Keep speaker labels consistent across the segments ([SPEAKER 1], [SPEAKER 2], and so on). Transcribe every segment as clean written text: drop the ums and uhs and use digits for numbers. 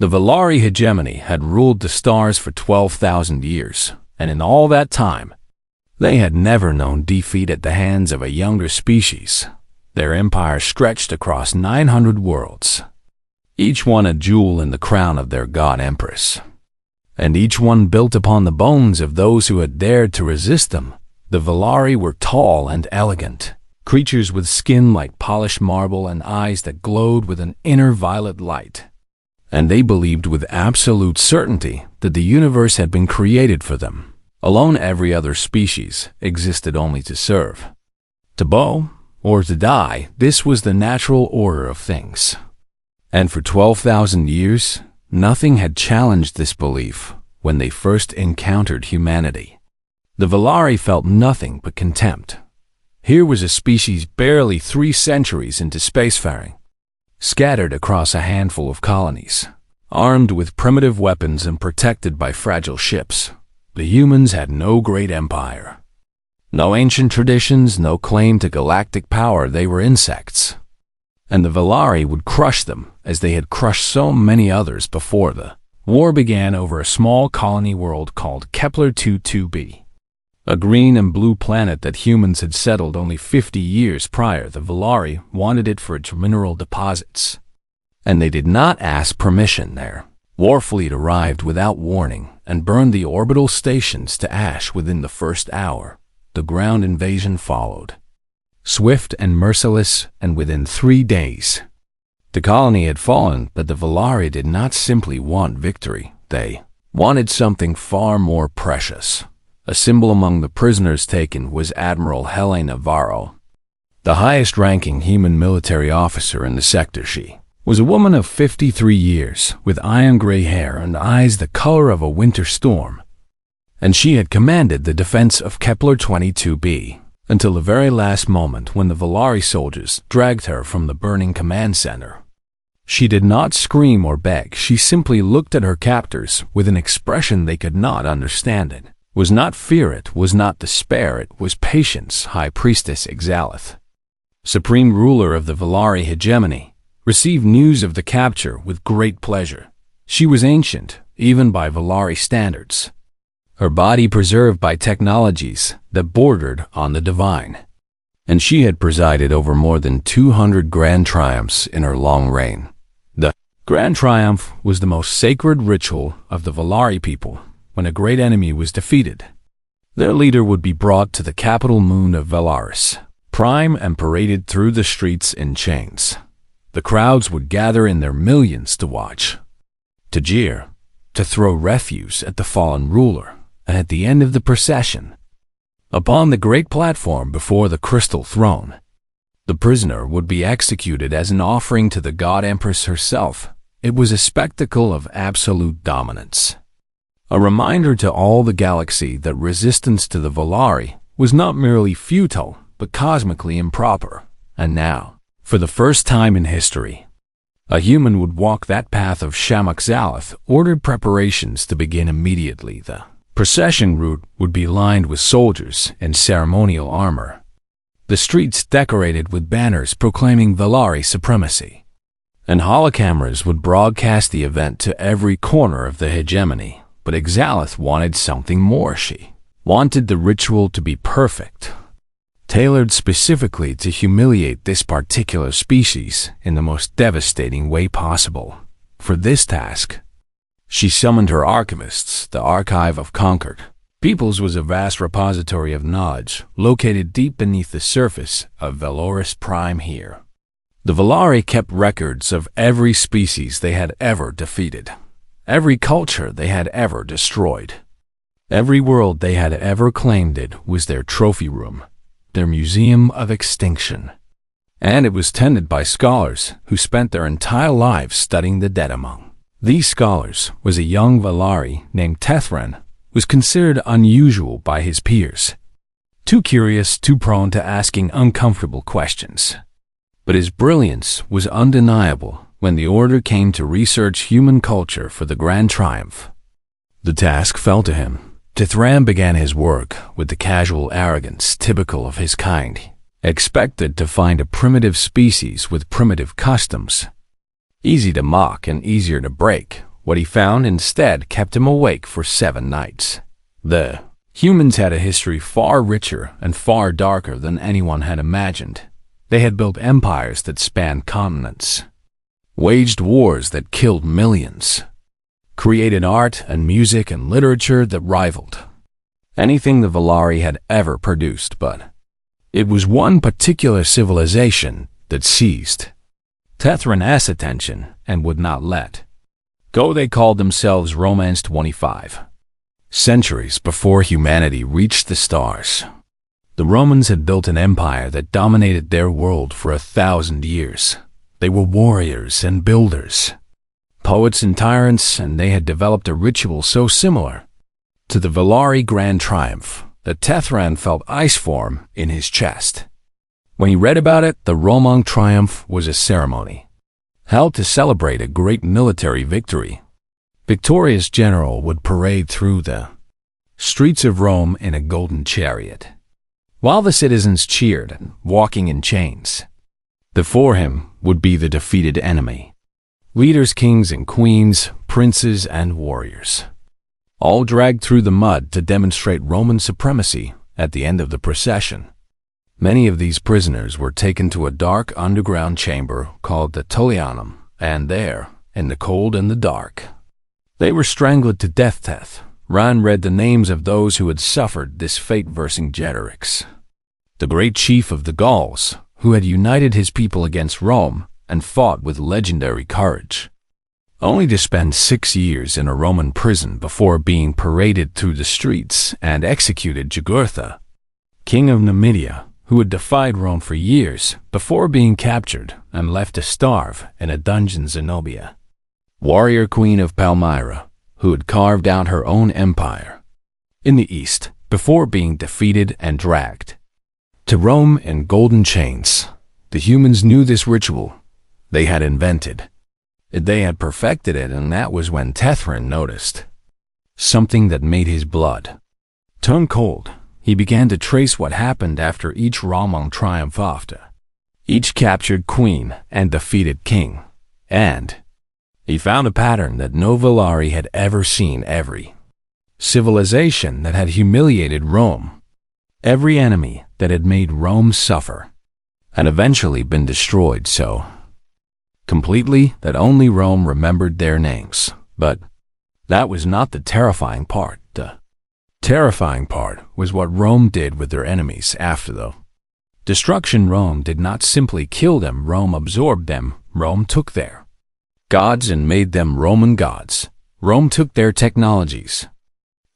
[SPEAKER 1] The Valari hegemony had ruled the stars for 12,000 years, and in all that time, they had never known defeat at the hands of a younger species. Their empire stretched across 900 worlds, each one a jewel in the crown of their god-empress, and each one built upon the bones of those who had dared to resist them. The Valari were tall and elegant, creatures with skin like polished marble and eyes that glowed with an inner violet light. And they believed with absolute certainty that the universe had been created for them. Alone, every other species existed only to serve, to bow, or to die. This was the natural order of things. And for 12,000 years, nothing had challenged this belief when they first encountered humanity. The Valari felt nothing but contempt. Here was a species barely 3 centuries into spacefaring, scattered across a handful of colonies, armed with primitive weapons and protected by fragile ships. The humans had no great empire, no ancient traditions, no claim to galactic power. They were insects, and the Valari would crush them as they had crushed so many others before. The war began over a small colony world called Kepler-22b, a green and blue planet that humans had settled only 50 years prior. The Valari wanted it for its mineral deposits, and they did not ask permission there. Warfleet arrived without warning and burned the orbital stations to ash within the first hour. The ground invasion followed, swift and merciless, and within 3 days, the colony had fallen. But the Valari did not simply want victory. They wanted something far more precious. A symbol among the prisoners taken was Admiral Helene Navarro, the highest-ranking human military officer in the sector. She was a woman of 53 years, with iron-gray hair and eyes the color of a winter storm, and she had commanded the defense of Kepler-22b until the very last moment when the Valari soldiers dragged her from the burning command center. She did not scream or beg. She simply looked at her captors with an expression they could not understand. It was not fear, it was not despair, it was patience. High Priestess Exalith, supreme ruler of the Valari hegemony, received news of the capture with great pleasure. She was ancient, even by Valari standards, her body preserved by technologies that bordered on the divine, and she had presided over more than 200 grand triumphs in her long reign. The Grand Triumph was the most sacred ritual of the Valari people. When a great enemy was defeated, their leader would be brought to the capital moon of Valaris Prime and paraded through the streets in chains. The crowds would gather in their millions to watch, to jeer, to throw refuse at the fallen ruler, and at the end of the procession, upon the great platform before the crystal throne, the prisoner would be executed as an offering to the God Empress herself. It was a spectacle of absolute dominance, a reminder to all the galaxy that resistance to the Valari was not merely futile, but cosmically improper. And now, for the first time in history, a human would walk that path of Shamak Zalith. Ordered preparations to begin immediately. The procession route would be lined with soldiers in ceremonial armor, the streets decorated with banners proclaiming Valari supremacy, and holocameras would broadcast the event to every corner of the hegemony. But Exalith wanted something more. She wanted the ritual to be perfect, tailored specifically to humiliate this particular species in the most devastating way possible. For this task, she summoned her archivists. The Archive of Conquered Peoples was a vast repository of knowledge located deep beneath the surface of Valaris Prime. Here, the Valari kept records of every species they had ever defeated, every culture they had ever destroyed, every world they had ever claimed. It was their trophy room, their museum of extinction, and it was tended by scholars who spent their entire lives studying the dead. Among these scholars was a young Valari named Tethran, who was considered unusual by his peers, too curious, too prone to asking uncomfortable questions. But his brilliance was undeniable when the order came to research human culture for the Grand Triumph. The task fell to him. Tethran began his work with the casual arrogance typical of his kind, expected to find a primitive species with primitive customs, easy to mock and easier to break. What he found instead kept him awake for 7 nights. The humans had a history far richer and far darker than anyone had imagined. They had built empires that spanned continents, waged wars that killed millions, created art and music and literature that rivaled anything the Valari had ever produced, but it was one particular civilization that seized Tethran's attention and would not let go. They called themselves Romance 25. Centuries before humanity reached the stars, the Romans had built an empire that dominated their world for 1,000 years. They were warriors and builders, poets and tyrants, and they had developed a ritual so similar to the Valari Grand Triumph that Tethran felt ice form in his chest. When he read about it, the Roman Triumph was a ceremony held to celebrate a great military victory. Victorious general would parade through the streets of Rome in a golden chariot, while the citizens cheered and walking in chains. Before him would be the defeated enemy, leaders, kings and queens, princes and warriors, all dragged through the mud to demonstrate Roman supremacy. At the end of the procession, many of these prisoners were taken to a dark underground chamber called the Tullianum, and there, in the cold and the dark, they were strangled to death. Ran read the names of those who had suffered this fate. Vercingetorix, the great chief of the Gauls, who had united his people against Rome and fought with legendary courage, only to spend 6 years in a Roman prison before being paraded through the streets and executed. Jugurtha, king of Numidia, who had defied Rome for years before being captured and left to starve in a dungeon. Zenobia, warrior queen of Palmyra, who had carved out her own empire in the east before being defeated and dragged to Rome in golden chains. The humans knew this ritual. They had invented it. They had perfected it, and that was when Tethran noticed something that made his blood turn cold. He began to trace what happened after each Roman triumph, after each captured queen and defeated king, and he found a pattern that no Valari had ever seen. Every civilization that had humiliated Rome, every enemy that had made Rome suffer, had eventually been destroyed so completely that only Rome remembered their names. But that was not the terrifying part. The terrifying part was what Rome did with their enemies after the destruction. Rome did not simply kill them. Rome absorbed them. Rome took their gods and made them Roman gods. Rome took their technologies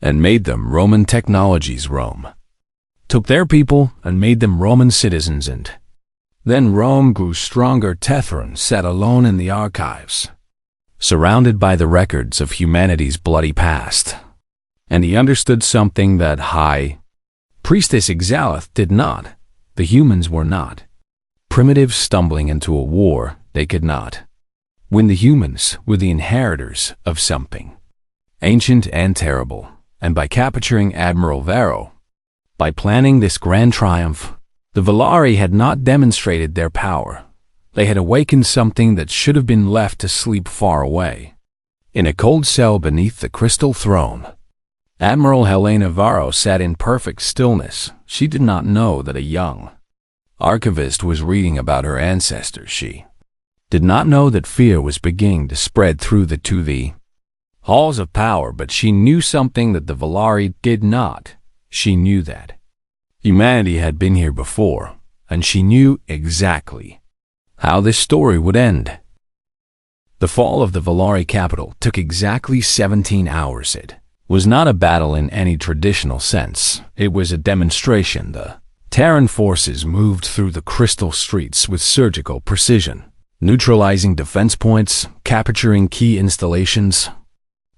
[SPEAKER 1] and made them Roman technologies. Rome took their people and made them Roman citizens, and then Rome grew stronger. Tethran sat alone in the archives, surrounded by the records of humanity's bloody past, and he understood something that High Priestess Exalith did not. The humans were not primitives stumbling into a war they could not win. The humans were the inheritors of something ancient and terrible, and by capturing Admiral Varro, by planning this grand triumph, the Valari had not demonstrated their power. They had awakened something that should have been left to sleep far away, in a cold cell beneath the crystal throne. Admiral Helena Varro sat in perfect stillness. She did not know that a young archivist was reading about her ancestors. She did not know that fear was beginning to spread through the halls of power, but she knew something that the Valari did not. She knew that humanity had been here before, and she knew exactly how this story would end. The fall of the Valari capital took exactly 17 hours. It was not a battle in any traditional sense. It was a demonstration. The Terran forces moved through the crystal streets with surgical precision, neutralizing defense points, capturing key installations,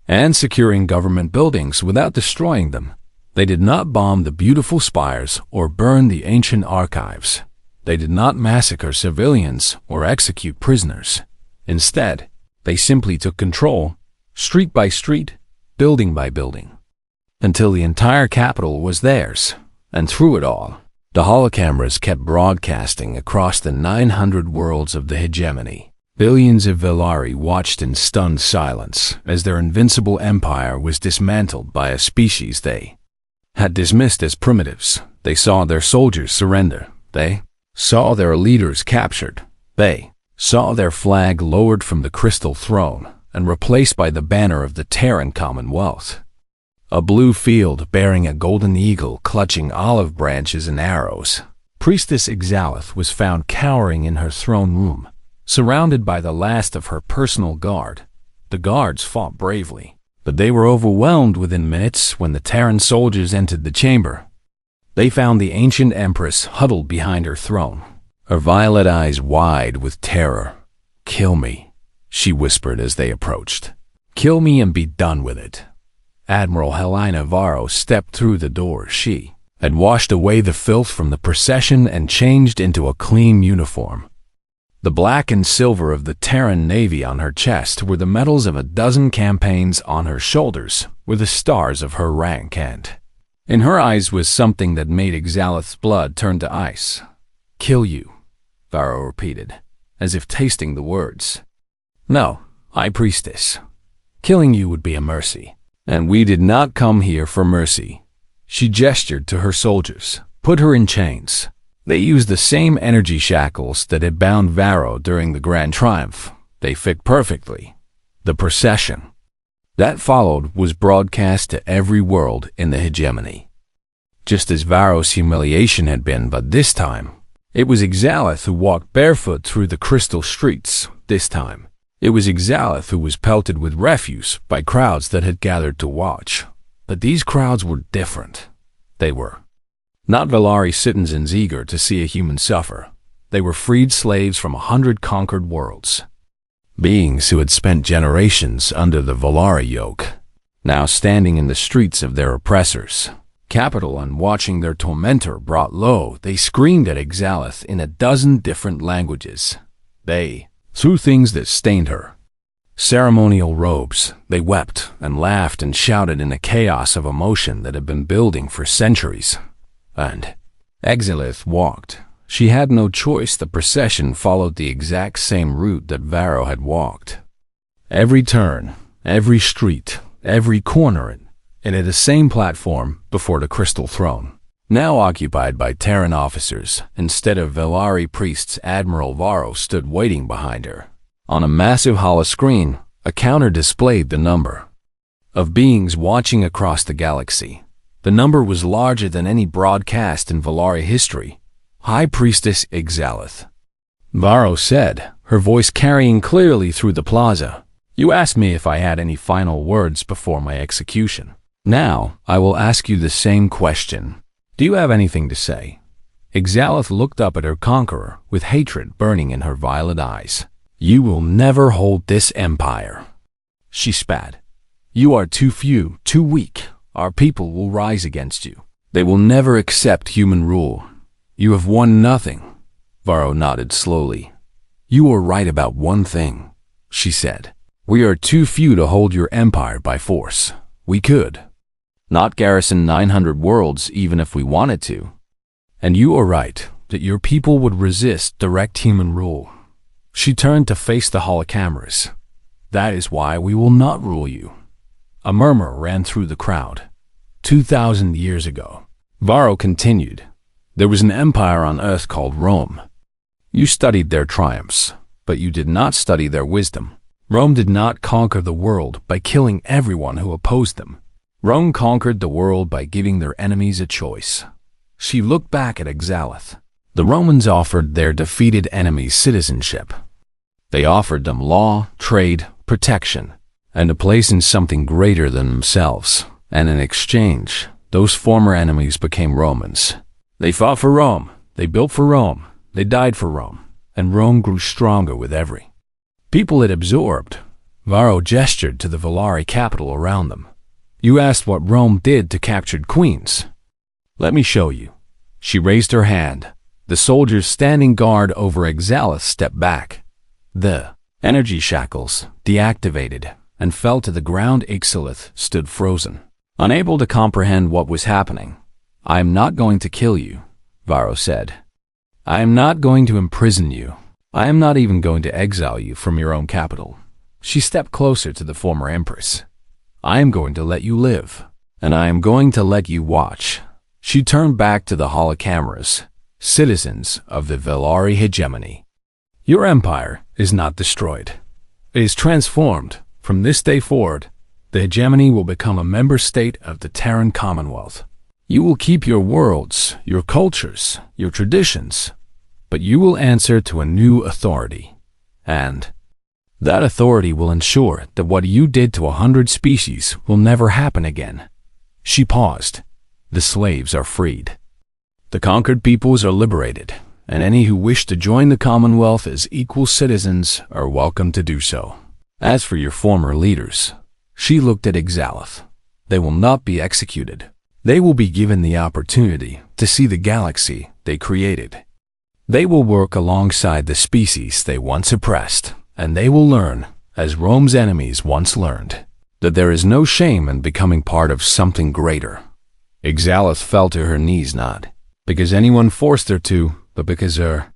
[SPEAKER 1] and securing government buildings without destroying them. They did not bomb the beautiful spires or burn the ancient archives. They did not massacre civilians or execute prisoners. Instead, they simply took control, street by street, building by building, until the entire capital was theirs. And through it all, the holocameras kept broadcasting across the 900 worlds of the hegemony. Billions of Velari watched in stunned silence as their invincible empire was dismantled by a species they had dismissed as primitives. They saw their soldiers surrender. They saw their leaders captured. They saw their flag lowered from the crystal throne and replaced by the banner of the Terran Commonwealth. A blue field bearing a golden eagle clutching olive branches and arrows. Priestess Exalith was found cowering in her throne room, surrounded by the last of her personal guard. The guards fought bravely, but they were overwhelmed within minutes when the Terran soldiers entered the chamber. They found the ancient empress huddled behind her throne, her violet eyes wide with terror. "Kill me," she whispered as they approached. "Kill me and be done with it." Admiral Helena Varro stepped through the door. She had washed away the filth from the procession and changed into a clean uniform. The black and silver of the Terran Navy on her chest were the medals of a dozen campaigns. On her shoulders were the stars of her rank, and in her eyes was something that made Exalith's blood turn to ice. "Kill you," Varro repeated, as if tasting the words. "No, High Priestess. Killing you would be a mercy, and we did not come here for mercy." She gestured to her soldiers. "Put her in chains." They used the same energy shackles that had bound Varro during the Grand Triumph. They fit perfectly. The procession that followed was broadcast to every world in the hegemony, just as Varro's humiliation had been, but this time it was Exalith who walked barefoot through the crystal streets. This time it was Exalith who was pelted with refuse by crowds that had gathered to watch. But these crowds were different. They were not Velari citizens eager to see a human suffer. They were freed slaves from 100 conquered worlds. Beings who had spent generations under the Velari yoke, now standing in the streets of their oppressors' capital and watching their tormentor brought low. They screamed at Exalith in a dozen different languages. They threw things that stained her ceremonial robes. They wept and laughed and shouted in a chaos of emotion that had been building for centuries. And Exalith walked. She had no choice. The procession followed the exact same route that Varro had walked. Every turn, every street, every corner, and at the same platform before the crystal throne, now occupied by Terran officers. Instead of Velari priests, Admiral Varro stood waiting behind her. On a massive holoscreen, a counter displayed the number of beings watching across the galaxy. The number was larger than any broadcast in Velari history. "High Priestess Exalith," Varro said, her voice carrying clearly through the plaza. "You asked me if I had any final words before my execution. Now, I will ask you the same question. Do you have anything to say?" Exalith looked up at her conqueror with hatred burning in her violet eyes. "You will never hold this empire," she spat. "You are too few, too weak. Our people will rise against you. They will never accept human rule. You have won nothing." Varro nodded slowly. "You are right about one thing," she said. "We are too few to hold your empire by force. We could not garrison 900 worlds even if we wanted to. And you are right that your people would resist direct human rule." She turned to face the holocameras. "That is why we will not rule you." A murmur ran through the crowd. 2,000 years ago, Varro continued, there was an empire on Earth called Rome. You studied their triumphs, but you did not study their wisdom. Rome did not conquer the world by killing everyone who opposed them. Rome conquered the world by giving their enemies a choice. She looked back at Exalith. The Romans offered their defeated enemies citizenship. They offered them law, trade, protection, and a place in something greater than themselves. And in exchange, those former enemies became Romans. They fought for Rome, they built for Rome, they died for Rome, and Rome grew stronger with every people it absorbed. Varro gestured to the Velari capital around them. "You asked what Rome did to captured queens. Let me show you." She raised her hand. The soldiers standing guard over Exalith stepped back. The energy shackles deactivated and fell to the ground. Exalith stood frozen, unable to comprehend what was happening. "I am not going to kill you," Varro said. "I am not going to imprison you. I am not even going to exile you from your own capital. She stepped closer to the former empress. I am going to let you live, and I am going to let you watch. She turned back to the holocameras. Citizens of the Valari hegemony. Your empire is not destroyed. It is transformed. From this day forward, the hegemony will become a member state of the Terran Commonwealth. You will keep your worlds, your cultures, your traditions, but you will answer to a new authority. And that authority will ensure that what you did to 100 species will never happen again. She paused. The slaves are freed. The conquered peoples are liberated, and any who wish to join the Commonwealth as equal citizens are welcome to do so. As for your former leaders, she looked at Exalith. They will not be executed. They will be given the opportunity to see the galaxy they created. They will work alongside the species they once oppressed, and they will learn, as Rome's enemies once learned, that there is no shame in becoming part of something greater. Exalith fell to her knees, not because anyone forced her to, but because her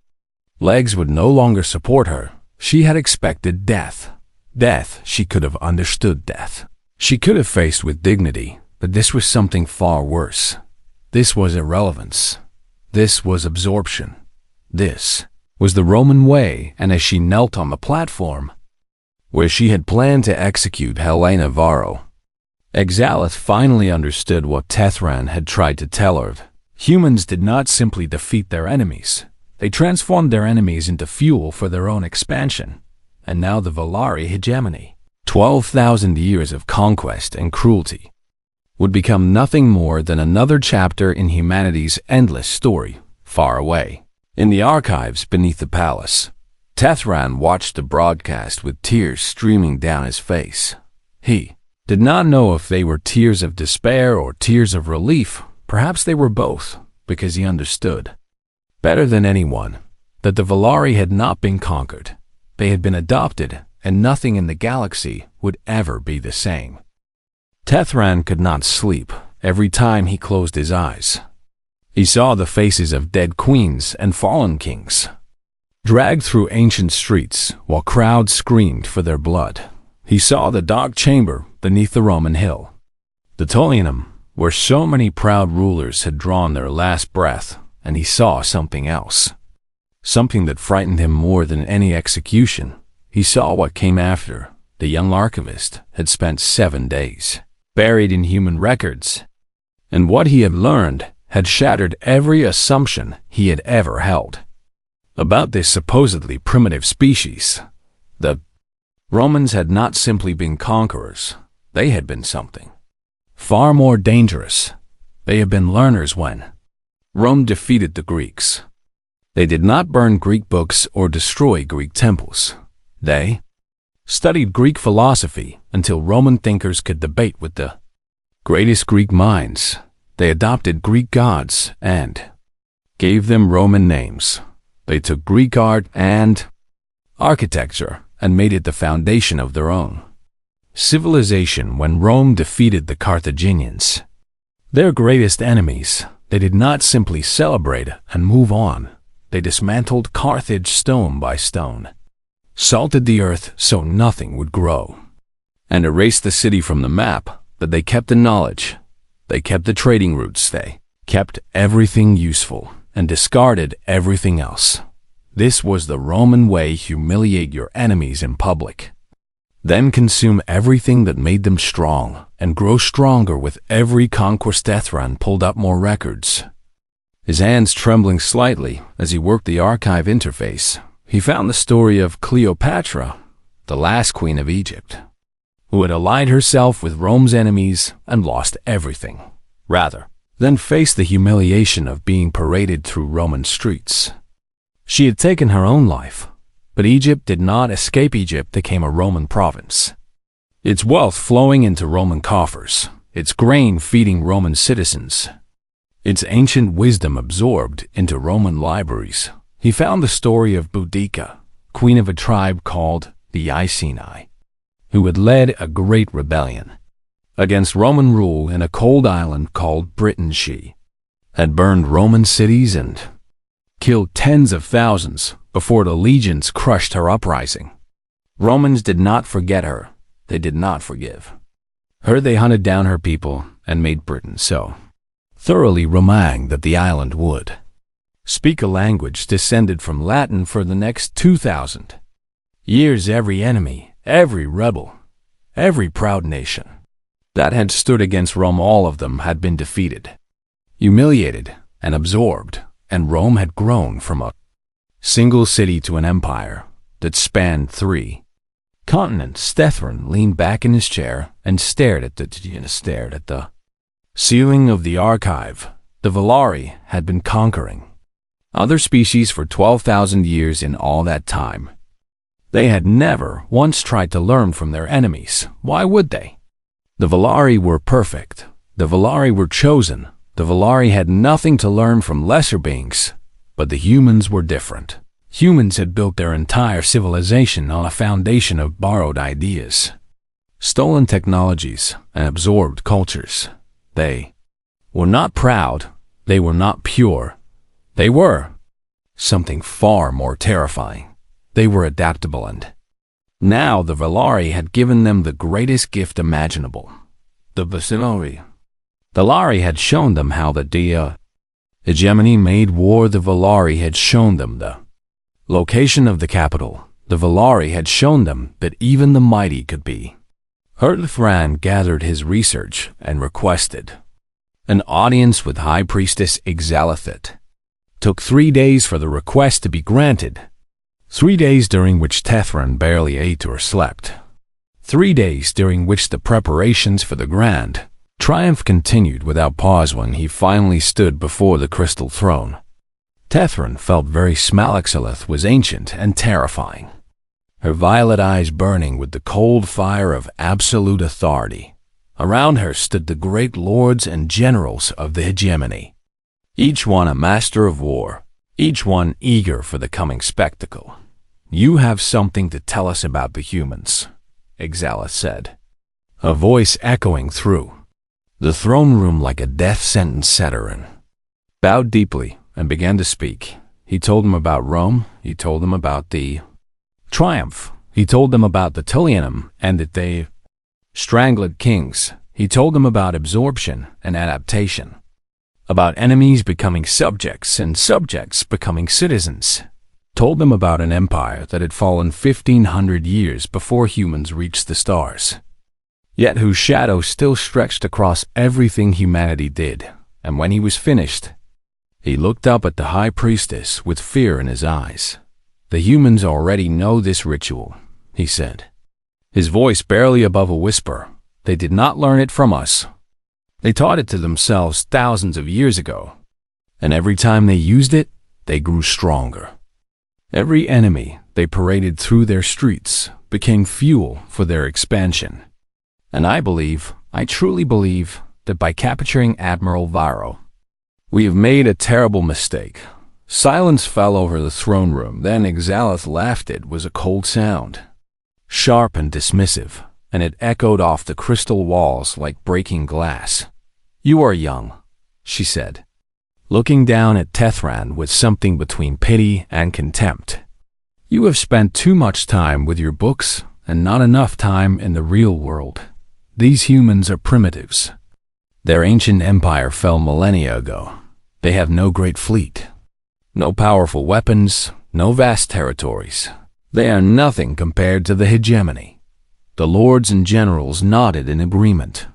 [SPEAKER 1] legs would no longer support her. She had expected death. Death, she could have understood death. She could have faced with dignity, but this was something far worse. This was irrelevance. This was absorption. This was the Roman way, and as she knelt on the platform, where she had planned to execute Helena Varro, Exalith finally understood what Tethran had tried to tell her. Humans did not simply defeat their enemies. They transformed their enemies into fuel for their own expansion. And now the Valari hegemony, 12,000 years of conquest and cruelty, would become nothing more than another chapter in humanity's endless story, far away. In the archives beneath the palace, Tethran watched the broadcast with tears streaming down his face. He did not know if they were tears of despair or tears of relief. Perhaps they were both, because he understood, better than anyone, that the Valari had not been conquered. They had been adopted, and nothing in the galaxy would ever be the same. Tethran could not sleep every time he closed his eyes. He saw the faces of dead queens and fallen kings, dragged through ancient streets while crowds screamed for their blood. He saw the dark chamber beneath the Roman hill, the Tullianum, where so many proud rulers had drawn their last breath, and he saw something else. Something that frightened him more than any execution. He saw what came after. The young archivist had spent 7 days, buried in human records, and what he had learned had shattered every assumption he had ever held about this supposedly primitive species. The Romans had not simply been conquerors. They had been something far more dangerous. They had been learners when Rome defeated the Greeks. They did not burn Greek books or destroy Greek temples. They studied Greek philosophy until Roman thinkers could debate with the greatest Greek minds. They adopted Greek gods and gave them Roman names. They took Greek art and architecture and made it the foundation of their own civilization. When Rome defeated the Carthaginians, their greatest enemies, they did not simply celebrate and move on. They dismantled Carthage stone by stone, salted the earth so nothing would grow, and erased the city from the map. But they kept the knowledge. They kept the trading routes. They kept everything useful and discarded everything else. This was the Roman way: humiliate your enemies in public, then consume everything that made them strong, and grow stronger with every conquest. Tethran pulled up more records, his hands trembling slightly as he worked the archive interface. He found the story of Cleopatra, the last queen of Egypt, who had allied herself with Rome's enemies and lost everything, rather than face the humiliation of being paraded through Roman streets. She had taken her own life, but Egypt did not escape. Egypt became a Roman province, its wealth flowing into Roman coffers, its grain feeding Roman citizens, its ancient wisdom absorbed into Roman libraries. He found the story of Boudica, queen of a tribe called the Iceni, who had led a great rebellion against Roman rule in a cold island called Britain. She had burned Roman cities and killed tens of thousands before the legions crushed her uprising. Romans did not forget her. They did not forgive her. They hunted down her people and made Britain so thoroughly Romang that the island would speak a language descended from Latin for the next 2,000 years. Every enemy, every rebel, every proud nation that had stood against Rome, all of them had been defeated, humiliated, and absorbed, and Rome had grown from a single city to an empire that spanned 3 continents. Tethran leaned back in his chair and stared at the ceiling of the archive. The Valari had been conquering other species for 12,000 years. In all that time, they had never once tried to learn from their enemies. Why would they? The Valari were perfect. The Valari were chosen. The Valari had nothing to learn from lesser beings. But the humans were different. Humans had built their entire civilization on a foundation of borrowed ideas, stolen technologies, and absorbed cultures. They were not proud. They were not pure. They were something far more terrifying. They were adaptable, and now the Valari had given them the greatest gift imaginable. The Valari. The Valari had shown them how the hegemony made war. The Valari had shown them the location of the capital. The Valari had shown them that even the mighty could be hurt. Thran gathered his research and requested an audience with High Priestess Exalathet. Took 3 days for the request to be granted. 3 days during which Tethran barely ate or slept. 3 days during which the preparations for the grand triumph continued without pause. When he finally stood before the crystal throne, Tethran felt very small. Exalathet was ancient and terrifying, her violet eyes burning with the cold fire of absolute authority. Around her stood the great lords and generals of the hegemony, each one a master of war, each one eager for the coming spectacle. "You have something to tell us about the humans," Exalathet said, a voice echoing through the throne room like a death sentence. Seterin bowed deeply and began to speak. He told them about Rome. He told them about the triumph. He told them about the Tullianum and that they strangled kings. He told them about absorption and adaptation, about enemies becoming subjects and subjects becoming citizens. Told them about an empire that had fallen 1,500 years before humans reached the stars, yet whose shadow still stretched across everything humanity did. And when he was finished, he looked up at the High Priestess with fear in his eyes. "The humans already know this ritual," he said, his voice barely above a whisper. "They did not learn it from us. They taught it to themselves thousands of years ago. And every time they used it, they grew stronger. Every enemy they paraded through their streets became fuel for their expansion. And I truly believe, that by capturing Admiral Varro, we have made a terrible mistake." Silence fell over the throne room. Then Exalathet laughed. It was a cold sound, sharp and dismissive, and it echoed off the crystal walls like breaking glass. "You are young," she said, looking down at Tethran with something between pity and contempt. "You have spent too much time with your books and not enough time in the real world. These humans are primitives. Their ancient empire fell millennia ago. They have no great fleet, no powerful weapons, no vast territories. They are nothing compared to the hegemony." The lords and generals nodded in agreement,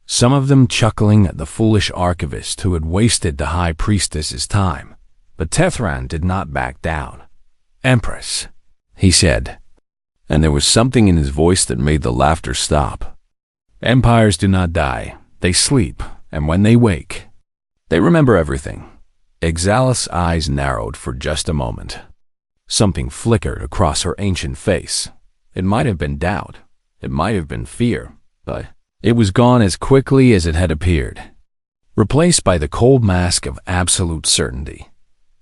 [SPEAKER 1] some of them chuckling at the foolish archivist who had wasted the High Priestess's time. But Tethran did not back down. "Empress," he said, and there was something in his voice that made the laughter stop. "Empires do not die. They sleep, and when they wake, they remember everything." Exalathet's eyes narrowed for just a moment. Something flickered across her ancient face. It might have been doubt. It might have been fear, but it was gone as quickly as it had appeared, replaced by the cold mask of absolute certainty.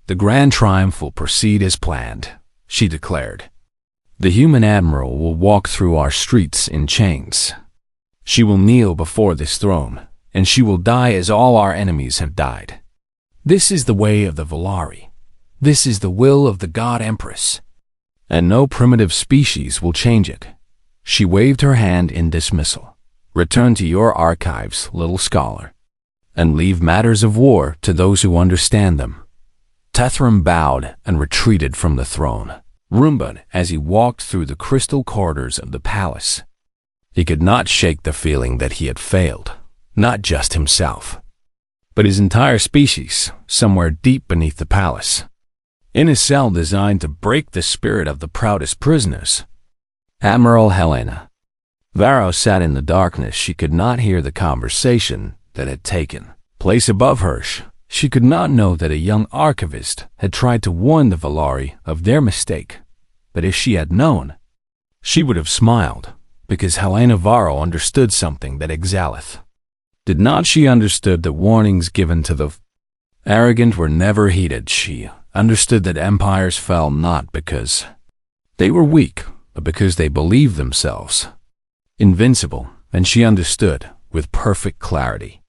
[SPEAKER 1] "The grand triumph will proceed as planned," she declared. "The human admiral will walk through our streets in chains. She will kneel before this throne, and she will die as all our enemies have died. This is the way of the Valari. This is the will of the God Empress, and no primitive species will change it." She waved her hand in dismissal. "Return to your archives, little scholar, and leave matters of war to those who understand them." Tethram bowed and retreated from the throne room, as he walked through the crystal corridors of the palace, he could not shake the feeling that he had failed, not just himself, but his entire species, somewhere deep beneath the palace, in a cell designed to break the spirit of the proudest prisoners. Admiral Helena. Varro sat in the darkness. She could not hear the conversation that had taken place above her. She could not know that a young archivist had tried to warn the Valari of their mistake. But if she had known, she would have smiled, because Helena Varro understood something that Exalith did not. She understood that warnings given to the arrogant were never heeded. She understood that empires fell not because they were weak, but because they believed themselves invincible. And she understood, with perfect clarity,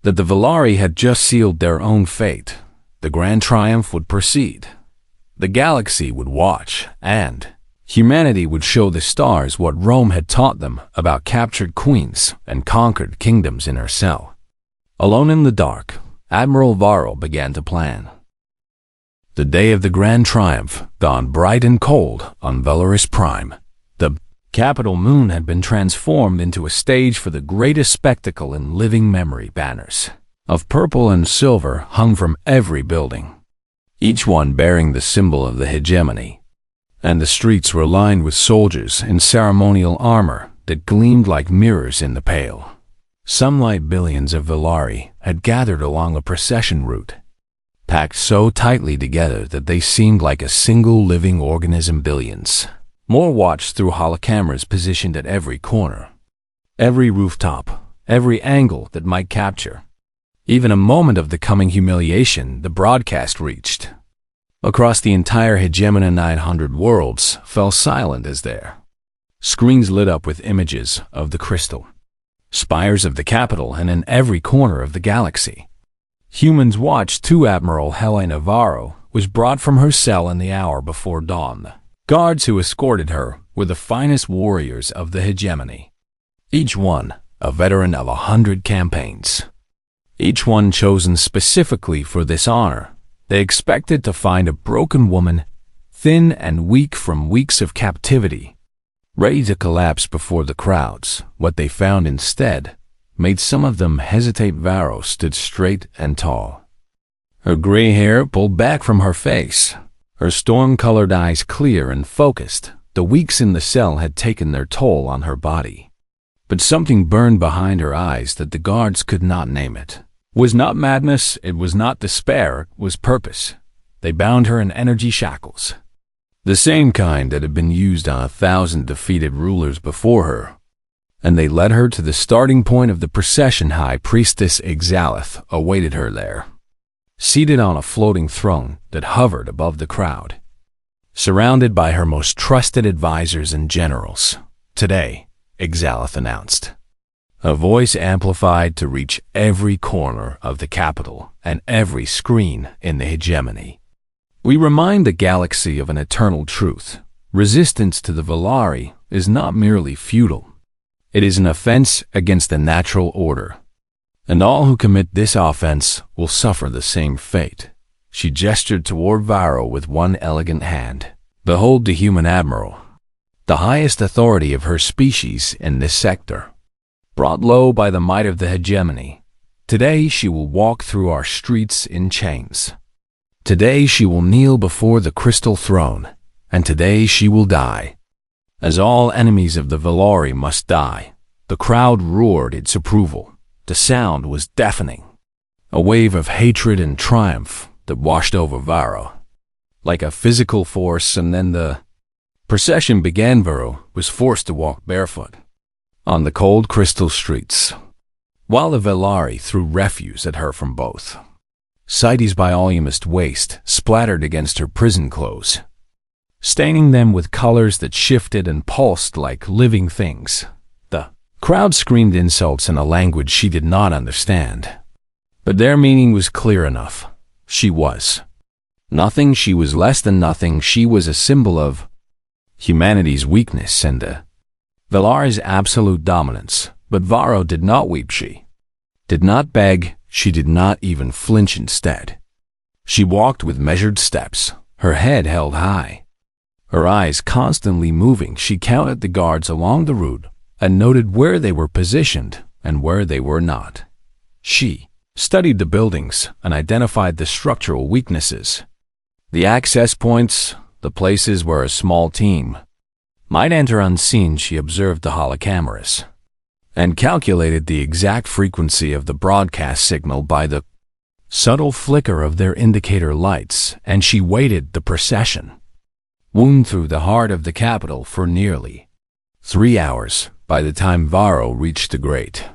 [SPEAKER 1] that the Valari had just sealed their own fate. The grand triumph would proceed. The galaxy would watch, and humanity would show the stars what Rome had taught them about captured queens and conquered kingdoms in her cell. Alone in the dark, Admiral Varro began to plan. The day of the grand triumph dawned bright and cold on Velaris Prime. The capital moon had been transformed into a stage for the greatest spectacle in living memory. Banners of purple and silver hung from every building, each one bearing the symbol of the hegemony, and the streets were lined with soldiers in ceremonial armor that gleamed like mirrors in the pale sunlight. Billions of Valari had gathered along a procession route, packed so tightly together that they seemed like a single living organism. Billions more watched through holocameras positioned at every corner, every rooftop, every angle that might capture even a moment of the coming humiliation. The broadcast reached across the entire hegemony. 900 worlds fell silent as their screens lit up with images of the crystal spires of the capital, and in every corner of the galaxy, humans watched too. Admiral Helena Varro was brought from her cell in the hour before dawn. The guards who escorted her were the finest warriors of the hegemony, each one a veteran of 100 campaigns, each one chosen specifically for this honor. They expected to find a broken woman, thin and weak from weeks of captivity, ready to collapse before the crowds. What they found instead made some of them hesitate. Varro stood straight and tall, her gray hair pulled back from her face, her storm-colored eyes clear and focused. The weeks in the cell had taken their toll on her body, but something burned behind her eyes that the guards could not name. It was not madness, it was not despair, it was purpose. They bound her in energy shackles, the same kind that had been used on 1,000 defeated rulers before her, and they led her to the starting point of the procession. High Priestess Exalith awaited her there, seated on a floating throne that hovered above the crowd, surrounded by her most trusted advisors and generals. "Today," Exalith announced, a voice amplified to reach every corner of the capital and every screen in the hegemony, "we remind the galaxy of an eternal truth. Resistance to the Valari is not merely futile. It is an offense against the natural order, and all who commit this offense will suffer the same fate." She gestured toward Varro with one elegant hand. "Behold the human admiral, the highest authority of her species in this sector, brought low by the might of the hegemony. Today she will walk through our streets in chains. Today she will kneel before the crystal throne, and today she will die, as all enemies of the Valari must die." The crowd roared its approval. The sound was deafening, a wave of hatred and triumph that washed over Varro like a physical force. And then the procession began. Varro was forced to walk barefoot on the cold crystal streets, while the Valari threw refuse at her from both sides. Bioluminescent waste splattered against her prison clothes, staining them with colors that shifted and pulsed like living things. The crowd screamed insults in a language she did not understand, but their meaning was clear enough. She was Nothing, she was less than nothing. She was a symbol of humanity's weakness and the Valari's absolute dominance. But Varro did not weep. She did not beg. She did not even flinch. Instead, she walked with measured steps, her head held high, her eyes constantly moving. She counted the guards along the route and noted where they were positioned and where they were not. She studied the buildings and identified the structural weaknesses, the access points, the places where a small team might enter unseen. She observed the holocameras and calculated the exact frequency of the broadcast signal by the subtle flicker of their indicator lights, and she waited the procession wound through the heart of the capital for nearly 3 hours. By the time Varro reached the great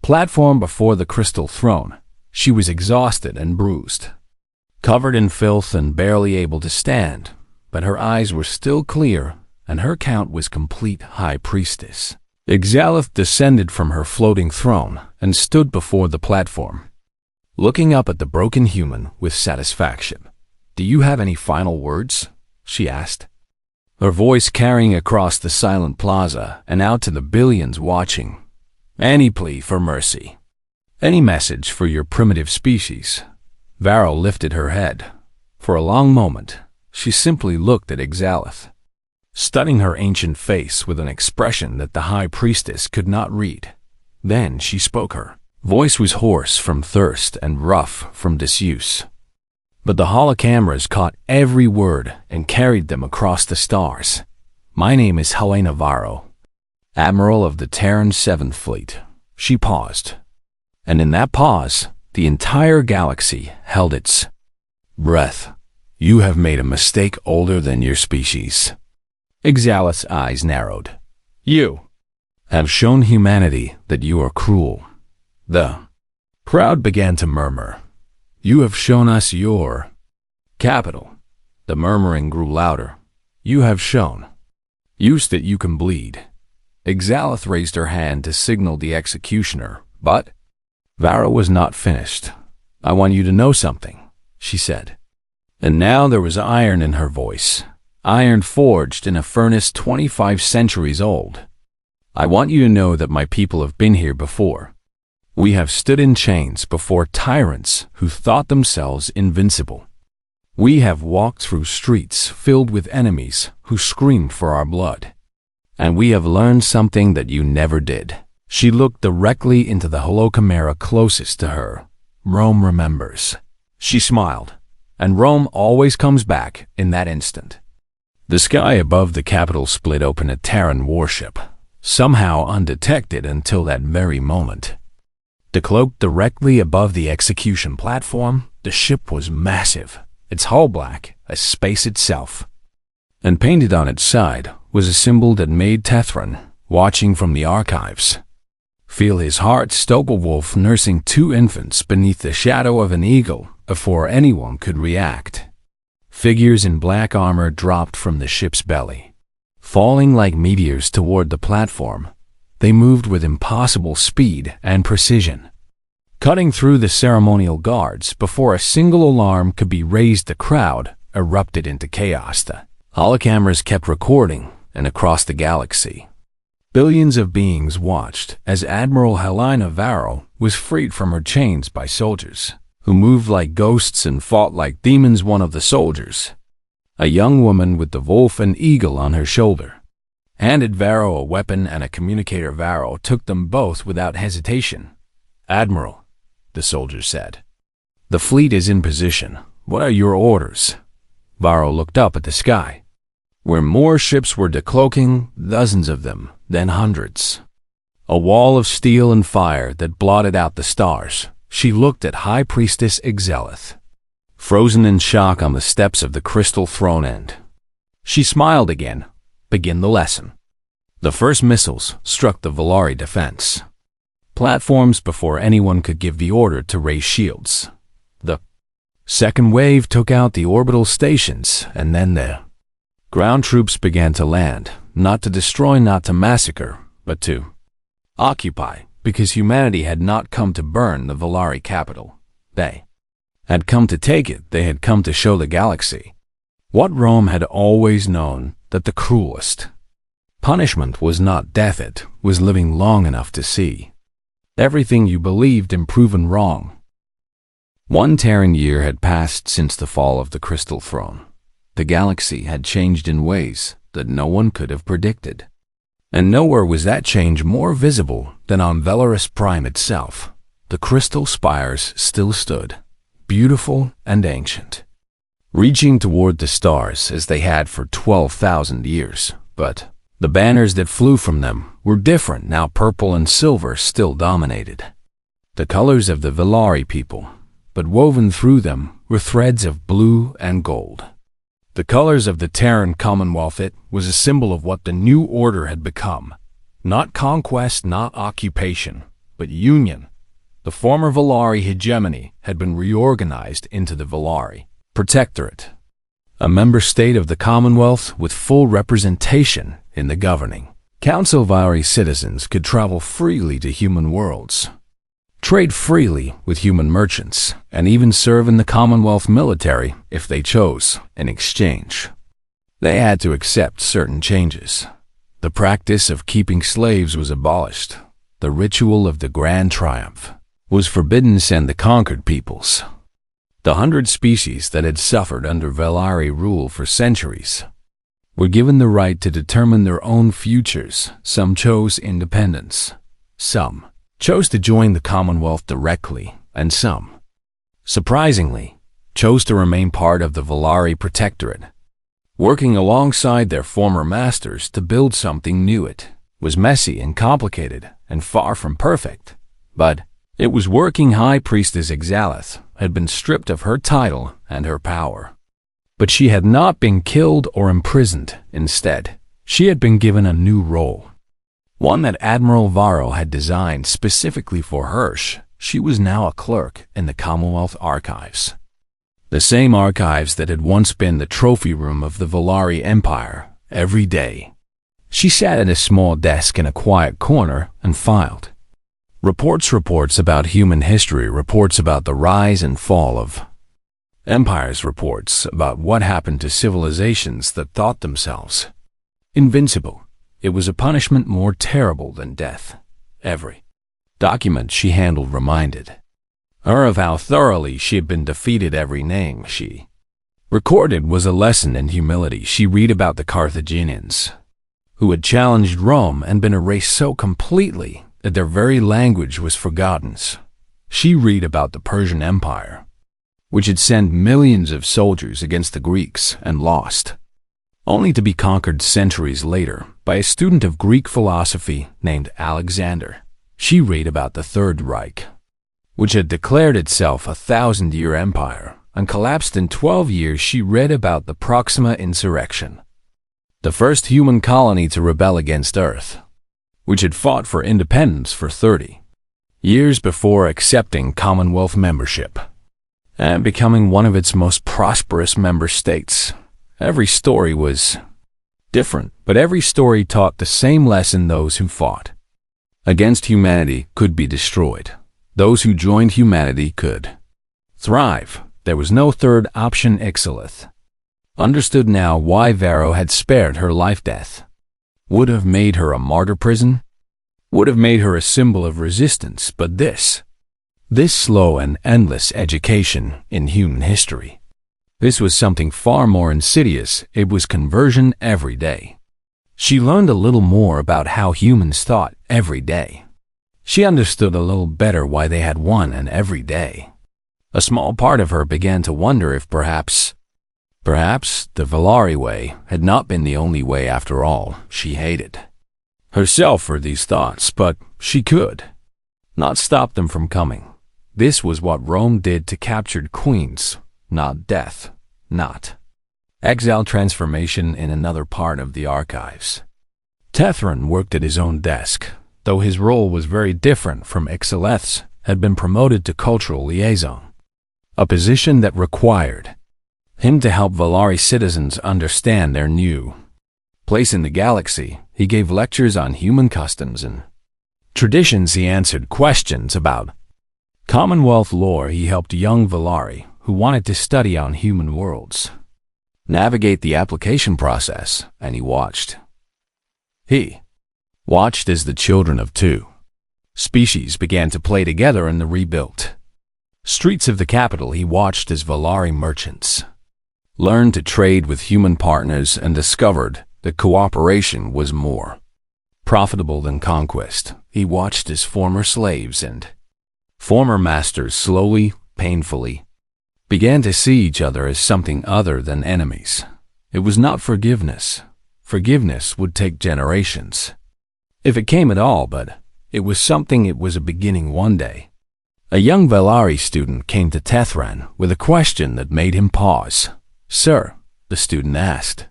[SPEAKER 1] platform before the crystal throne, she was exhausted and bruised, covered in filth and barely able to stand, but her eyes were still clear and her count was complete. High Priestess Exalith descended from her floating throne and stood before the platform, looking up at the broken human with satisfaction. "Do you have any final words?" she asked, her voice carrying across the silent plaza and out to the billions watching. "Any plea for mercy? Any message for your primitive species?" Varro lifted her head. For a long moment, she simply looked at Exalith, studying her ancient face with an expression that the High Priestess could not read. Then she spoke. Her voice was hoarse from thirst and rough from disuse, but the holocameras caught every word and carried them across the stars. "My name is Helena Varro, Admiral of the Terran 7th Fleet." She paused, and in that pause, the entire galaxy held its breath. "You have made a mistake older than your species." Exalith's eyes narrowed. "You have shown humanity that you are cruel." The crowd began to murmur. "You have shown us your capital." The murmuring grew louder. "You have shown us that you can bleed." Exalith raised her hand to signal the executioner, but Varro was not finished. "I want you to know something," she said. And now there was iron in her voice, iron forged in a furnace 25 centuries old. "I want you to know that my people have been here before. We have stood in chains before tyrants who thought themselves invincible. We have walked through streets filled with enemies who screamed for our blood. And we have learned something that you never did." She looked directly into the holocamera closest to her. "Rome remembers." She smiled, and Rome always comes back in that instant. The sky above the capital split open. A Terran warship, somehow undetected until that very moment, decloaked directly above the execution platform. The ship was massive, its hull black as space itself, and painted on its side was a symbol that made Tethran, watching from the archives, feel his heart stoke. A wolf nursing 2 infants beneath the shadow of an eagle before anyone could react. Figures in black armor dropped from the ship's belly, falling like meteors toward the platform. They moved with impossible speed and precision, cutting through the ceremonial guards before a single alarm could be raised. The crowd erupted into chaos. The holocameras kept recording, and across the galaxy, billions of beings watched as Admiral Helena Varro was freed from her chains by soldiers who moved like ghosts and fought like demons. One of the soldiers, a young woman with the wolf and eagle on her shoulder, handed Varro a weapon and a communicator. Varro took them both without hesitation. "Admiral," the soldier said, "the fleet is in position. What are your orders?" Varro looked up at the sky, where more ships were decloaking, dozens of them, then hundreds. A wall of steel and fire that blotted out the stars. She looked at High Priestess Exalith, frozen in shock on the steps of the crystal throne end. She smiled again. "Begin the lesson." The first missiles struck the Valari defense platforms before anyone could give the order to raise shields. The second wave took out the orbital stations, and then the ground troops began to land, not to destroy, not to massacre, but to occupy, because humanity had not come to burn the Valari capital. They had come to take it. They had come to show the galaxy what Rome had always known, that the cruelest punishment was not death, it was living long enough to see everything you believed in proven wrong. 1 Terran year had passed since the fall of the Crystal Throne. The galaxy had changed in ways that no one could have predicted. And nowhere was that change more visible than on Velaris Prime itself. The crystal spires still stood, beautiful and ancient, reaching toward the stars as they had for 12,000 years. But the banners that flew from them were different now. Purple and silver still dominated the colors of the Velari people, but woven through them were threads of blue and gold. The colors of the Terran Commonwealth. It was a symbol of what the new order had become. Not conquest, not occupation, but union. The former Velari hegemony had been reorganized into the Velari Protectorate, a member state of the Commonwealth with full representation in the governing council. Velari citizens could travel freely to human worlds, trade freely with human merchants, and even serve in the Commonwealth military if they chose. In exchange, they had to accept certain changes. The practice of keeping slaves was abolished. The ritual of the Grand Triumph was forbidden, and the conquered peoples, the 100 species that had suffered under Velari rule for centuries, were given the right to determine their own futures. Some chose independence, some chose to join the Commonwealth directly, and some, surprisingly, chose to remain part of the Velari Protectorate, working alongside their former masters to build something new. It was messy and complicated and far from perfect, but it was working. High Priestess Ixalith had been stripped of her title and her power, but she had not been killed or imprisoned. Instead, she had been given a new role, one that Admiral Varro had designed specifically for her. She was now a clerk in the Commonwealth Archives, the same archives that had once been the trophy room of the Velari Empire. Every day, she sat at a small desk in a quiet corner and filed reports about human history, reports about the rise and fall of empires, reports about what happened to civilizations that thought themselves invincible. It was a punishment more terrible than death. Every document she handled reminded her of how thoroughly she had been defeated. Every name she recorded was a lesson in humility. She read about the Carthaginians, who had challenged Rome and been erased so completely that their very language was forgotten. She read about the Persian Empire, which had sent millions of soldiers against the Greeks and lost, only to be conquered centuries later by a student of Greek philosophy named Alexander. She read about the Third Reich, which had declared itself a 1,000-year empire and collapsed in 12 years. She read about the Proxima insurrection, the first human colony to rebel against Earth, which had fought for independence for 30 years before accepting Commonwealth membership and becoming one of its most prosperous member states. Every story was different, but every story taught the same lesson: those who fought against humanity could be destroyed. Those who joined humanity could thrive. There was no third option. Ixalith understood now why Varro had spared her life. Death would have made her a martyr. Prison would have made her a symbol of resistance. But this slow and endless education in human history, this was something far more insidious. It was conversion every day. She learned a little more about how humans thought every day. She understood a little better why they had won, and every day, a small part of her began to wonder if perhaps the Velari way had not been the only way after all. She hated herself for these thoughts, but she could not stop them from coming. This was what Rome did to captured queens. Not death, not exile. Transformation. In another part of the archives, Tethran worked at his own desk. Though his role was very different from Ixalith's, had been promoted to cultural liaison, a position that required him to help Velari citizens understand their new place in the galaxy. He gave lectures on human customs and traditions. He answered questions about Commonwealth lore. He helped young Velari who wanted to study on human worlds, navigate the application process, and he watched. He watched as the children of two species began to play together in the rebuilt streets of the capital. He watched as Valari merchants learned to trade with human partners and discovered that cooperation was more profitable than conquest. He watched as former slaves and former masters slowly, painfully, began to see each other as something other than enemies. It was not forgiveness. Forgiveness would take generations, if it came at all, but it was something. It was a beginning one day. A young Valari student came to Tethran with a question that made him pause. "Sir," the student asked,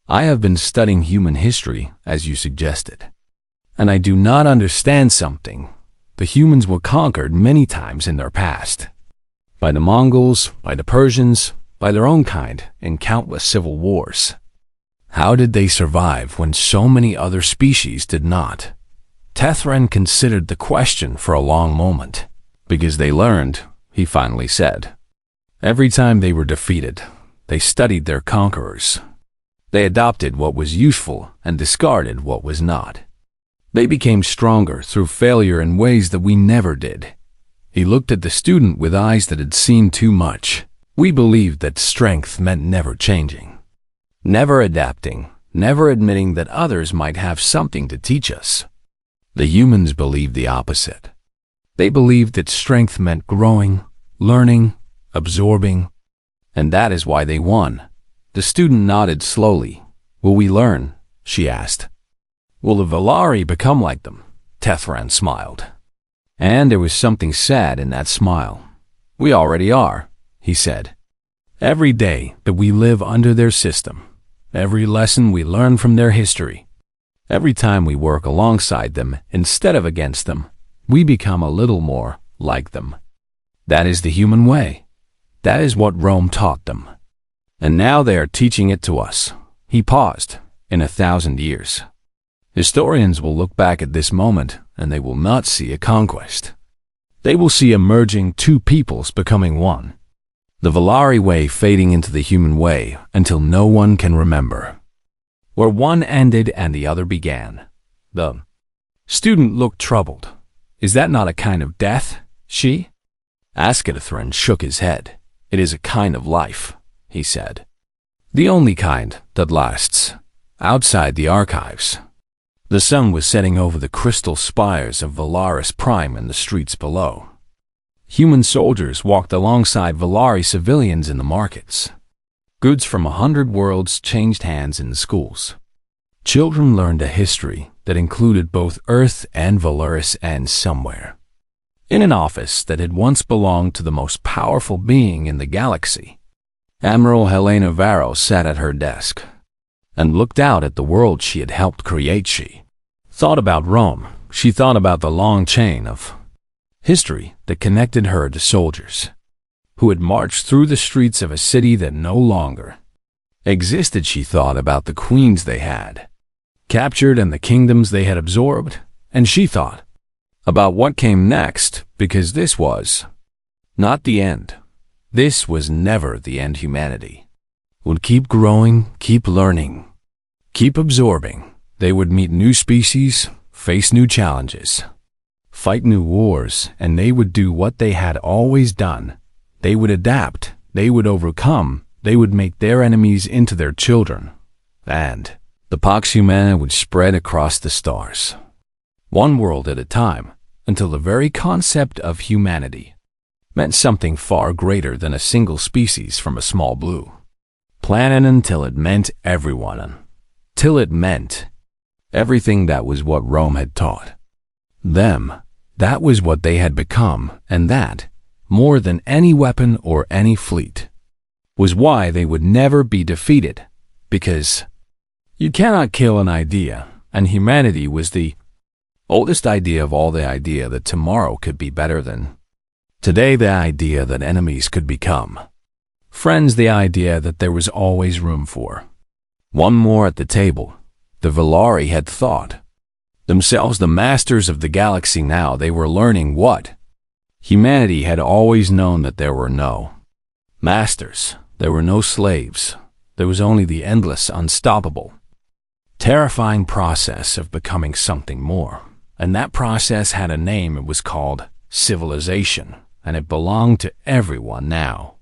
[SPEAKER 1] "I have been studying human history, as you suggested, and I do not understand something. The humans were conquered many times in their past, by the Mongols, by the Persians, by their own kind, in countless civil wars. How did they survive when so many other species did not?" Tethran considered the question for a long moment. "Because they learned," he finally said. "Every time they were defeated, they studied their conquerors. They adopted what was useful and discarded what was not. They became stronger through failure in ways that we never did." He looked at the student with eyes that had seen too much. "We believed that strength meant never changing, never adapting, never admitting that others might have something to teach us. The humans believed the opposite. They believed that strength meant growing, learning, absorbing, and that is why they won." The student nodded slowly. "Will we learn?" she asked. "Will the Valari become like them?" Tethran smiled. And there was something sad in that smile. "We already are," he said. "Every day that we live under their system, every lesson we learn from their history, every time we work alongside them instead of against them, we become a little more like them. That is the human way. That is what Rome taught them. And now they are teaching it to us." He paused. "In 1,000 years, historians will look back at this moment and they will not see a conquest. They will see a merging, two peoples becoming one. The Valari way fading into the human way until no one can remember where one ended and the other began." The student looked troubled. "Is that not a kind of death?" she asked. Tethran shook his head. "It is a kind of life," he said. "The only kind that lasts. Outside the archives." The sun was setting over the crystal spires of Valaris Prime in the streets below. Human soldiers walked alongside Valari civilians in the markets. Goods from 100 worlds changed hands in the schools. Children learned a history that included both Earth and Valaris, and somewhere, in an office that had once belonged to the most powerful being in the galaxy, Admiral Helena Varro sat at her desk and looked out at the world she had helped create. She thought about Rome. She thought about the long chain of history that connected her to soldiers who had marched through the streets of a city that no longer existed. She thought about the queens they had captured and the kingdoms they had absorbed, and she thought about what came next, because this was not the end. This was never the end. Humanity would keep growing, keep learning, keep absorbing. They would meet new species, face new challenges, fight new wars, and they would do what they had always done. They would adapt, they would overcome, they would make their enemies into their children, and the Pax Humana would spread across the stars, one world at a time, until the very concept of humanity meant something far greater than a single species from a small blue planet, until it meant everyone, till it meant everything. That was what Rome had taught them. That was what they had become, and that, more than any weapon or any fleet, was why they would never be defeated. Because you cannot kill an idea, and humanity was the oldest idea of all, the idea that tomorrow could be better than today, the idea that enemies could become friends, the idea that there was always room for one more at the table. The Valari had thought themselves the masters of the galaxy. Now they were learning what humanity had always known, that there were no masters. There were no slaves. There was only the endless, unstoppable, terrifying process of becoming something more. And that process had a name. It was called civilization, and it belonged to everyone now.